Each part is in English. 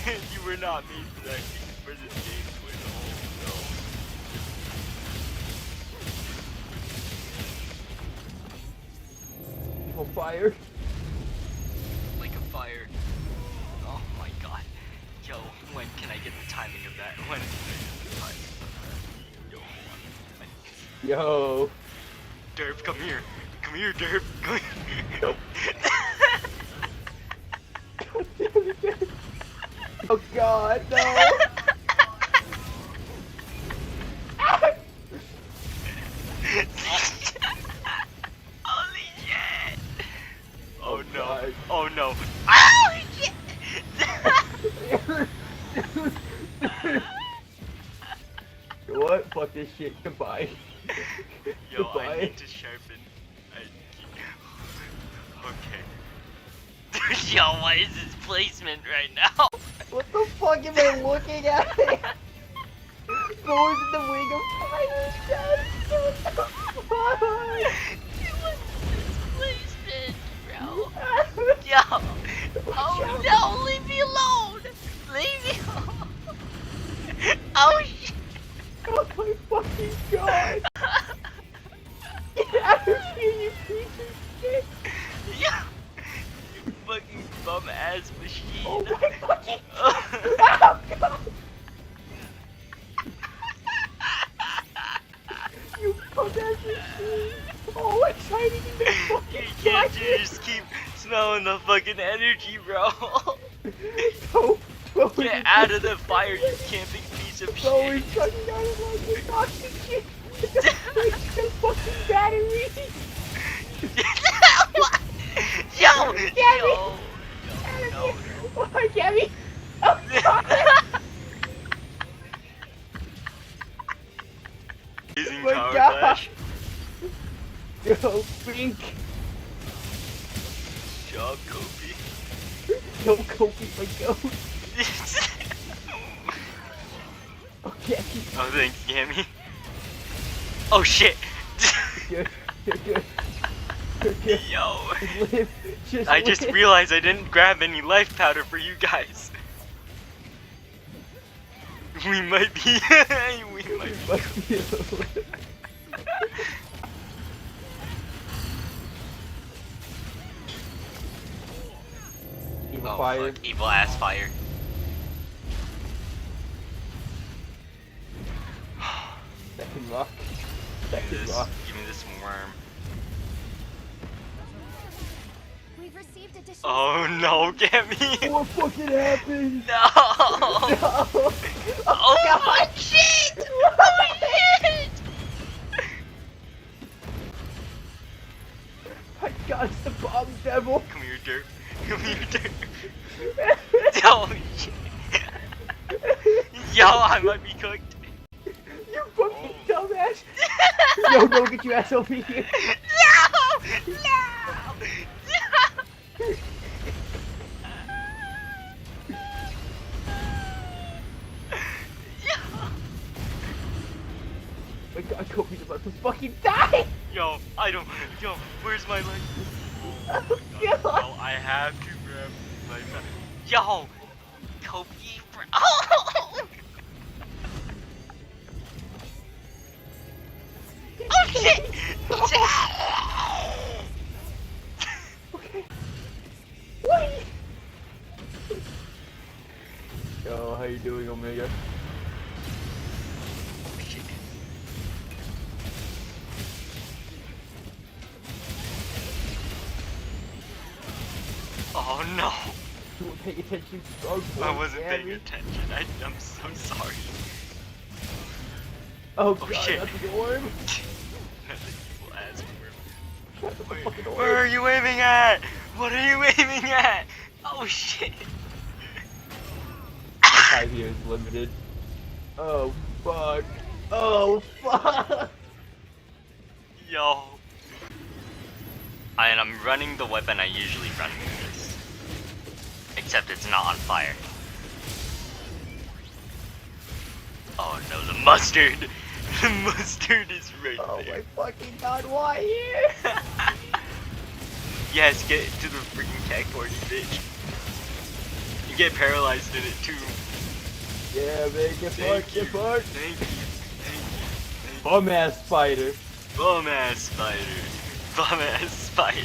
You were not made for that for this game to win. Oh Evil fire. no. Like a fire. Oh my god. Yo, when can I get the timing of that? When can I get the timing of that? Yo, Yo. Derp, come here. Come here, Derp. Come here. Nope. Oh god, no! Holy shit! Oh no. God. Oh no. Oh shit! You know what? Fuck this shit. Goodbye. Yo, Goodbye. I need to sharpen. Okay. Yo, what is this placement right now? What the fuck am I looking at? Going in the wing of fire, guys! What the fuck? Placement, bro. Yo. Oh no, leave me alone. Leave me alone. Oh shit. Oh my fucking god! Get out of here, you piece of shit! Yeah. You fucking bum ass machine. Oh my fucking oh god! You bum ass machine! Oh, I'm hiding in the fucking You can't fire! just keep smelling the fucking energy, bro. No, no, Get out of the fire, you camping piece of no, shit. he's coming out of like the toxic shit! The fucking battery! Yo! Gabby! Yo! No. Oh, Gabby! Oh, god! Amazing My power god. flash. Yo, Pink! Good job, Kobe. Yo, Kobe, my goat! Oh, Gabby! Oh, thanks, Gammy. Oh shit! Good, good, good. Good, good. Yo! Just live, I just live. realized I didn't grab any life powder for you guys. We might be. We might be. Must be alone. Evil Oh, fire. fuck. Evil ass fire. Second rock. Give me Second this. rock. Give me this worm. We've received additional. Oh no, get me! What fucking happened? No! No! Oh God. shit! Oh shit! My god, it's the bomb devil! Come here, Derp. Come here, Derp. Oh shit! Yo, I might be cooked. You fucking dumbass! Yo, go get your ass over here! No! No! No! My god, Kobe's about to fucking die! Yo, I don't. Yo, where's my life? Oh Yo, god! I have to grab my life. Yo, Kobe, bro. Oh! Oh shit! Okay. What? Yo, how you doing, Omega? Oh shit. Oh no! You weren't paying attention. Oh, I boy, wasn't damn paying it. attention. I'm so sorry. Oh, Oh, god, shit. that's the orb. That's an evil ass worm. That's the fucking orb. Where are you aiming at? What are you aiming at? Oh shit! My time here is limited. Oh, fuck. Oh, fuck. Yo. And I'm running the weapon I usually run with this. Except it's not on fire. Oh no, the mustard! The mustard is right Oh there. my fucking god, why here? Yes, get to the freaking tech board, you bitch. get paralyzed in it too. Yeah, man, get fucked, get fucked. Thank you. Thank you. Bum ass spider. Bum ass spider. Bum ass spider.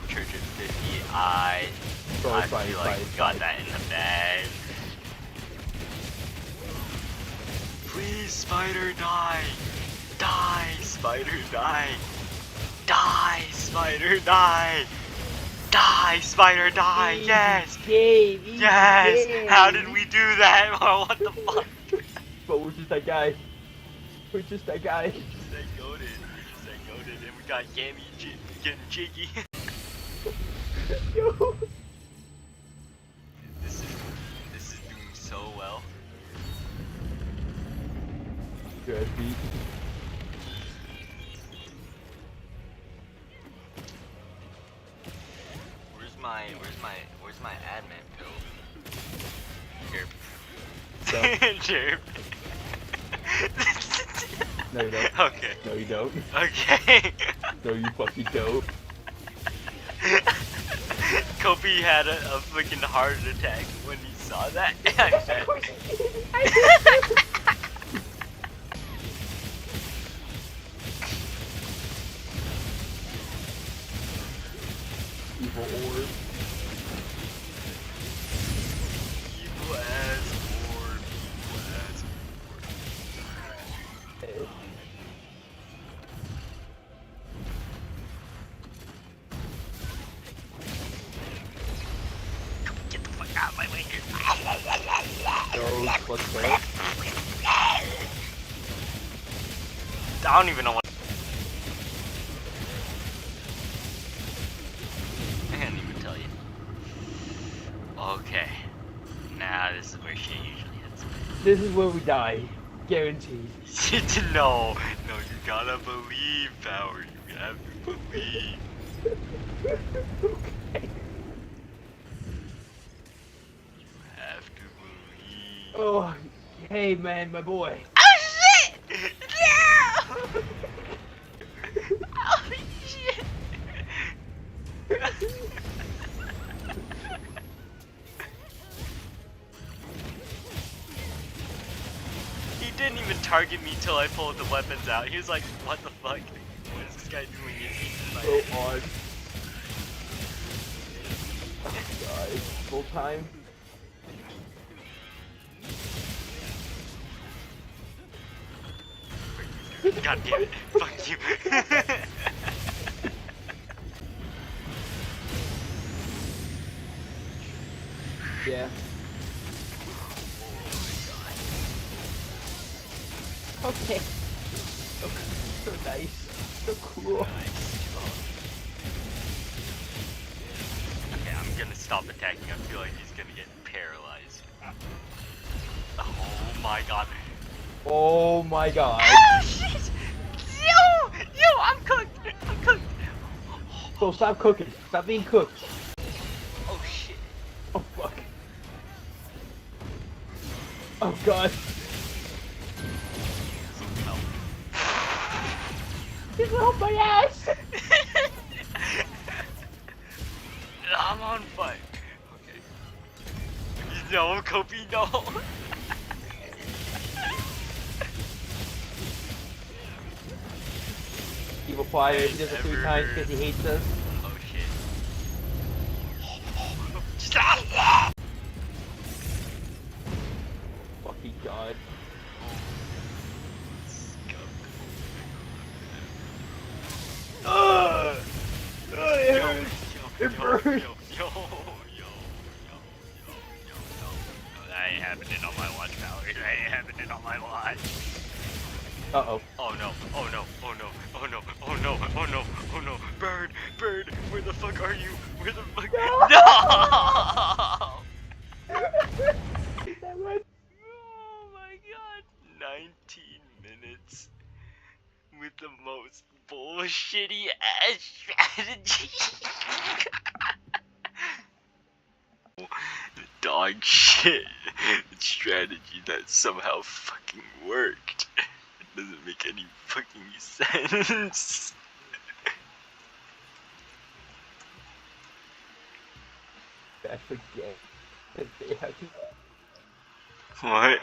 Church of 50. I feel like we got that in the bag. Please, spider, die. Die, spider, die. Die, spider, die. Die, spider, die. Easy Yes. game, easy Yes. game. How did we do that? Oh, what the fuck? But we're just that guy. We're just that guy. We're just that goated. We're just that goated. And we got Gammy getting jiggy. Yo. This is doing so well. Good beat. Where's my admin pill? So. Chirp. No, you don't. Okay. No, you don't. Okay. No, you fucking don't. Kobe had a freaking heart attack when he saw that. Evil orb. Evil as orb. Evil as orb. Get the fuck out of my way here. So, let's play it. I don't even know what. I can't even tell you. Okay. Nah, this is where shit usually hits. This is where we die. Guaranteed. No, you gotta believe, Power. You have to believe. Okay. You have to believe. Oh, hey man, my boy. Oh shit! No! Oh shit! He didn't even target me till I pulled the weapons out. He was like, what the fuck? What is this guy doing? So odd. Guys, full time. God damn it. Fuck you. Yeah. Okay. So nice. So cool. Okay, I'm gonna stop attacking. I feel like he's gonna get paralyzed. Oh my god. Oh my god. Oh shit! Yo, I'm cooked. I'm cooked. So stop cooking. Stop being cooked. Oh shit. Oh fuck. Oh god. Get off my ass! I'm on fire. Okay. No, Kobe, no. Evil fire, he does it 3 times because he hates us. Oh shit. Fucking god. It hurts! It burns! That ain't happening on my watch, Power. That ain't happening on my watch. Uh-oh. Oh no, oh no, oh no, oh no, oh no, oh no, oh no. Bird, bird, where the fuck are you? Where the fuck? No! That one. Oh my god. 19 minutes with the most bullshitty ass strategy. Dog shit strategy that somehow fucking worked. It doesn't make any fucking sense. I forget that they have to. What?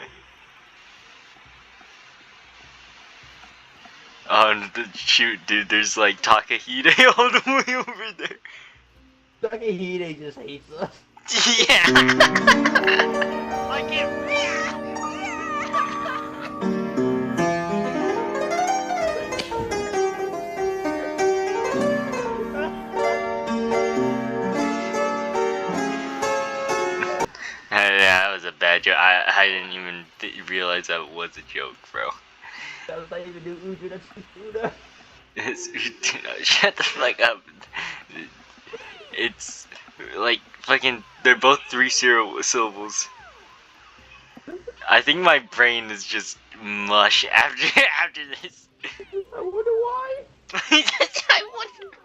Shoot, dude, there's like Takahide all the way over there. Takahide just hates us. Yeah. I can't. Yeah, that was a bad joke. I didn't even realize that was a joke, bro. That was not even do Uju, that's Uda. Shut the fuck up. It's like fucking. They're both three syllables. I think my brain is just mush after this. I wonder why. I wonder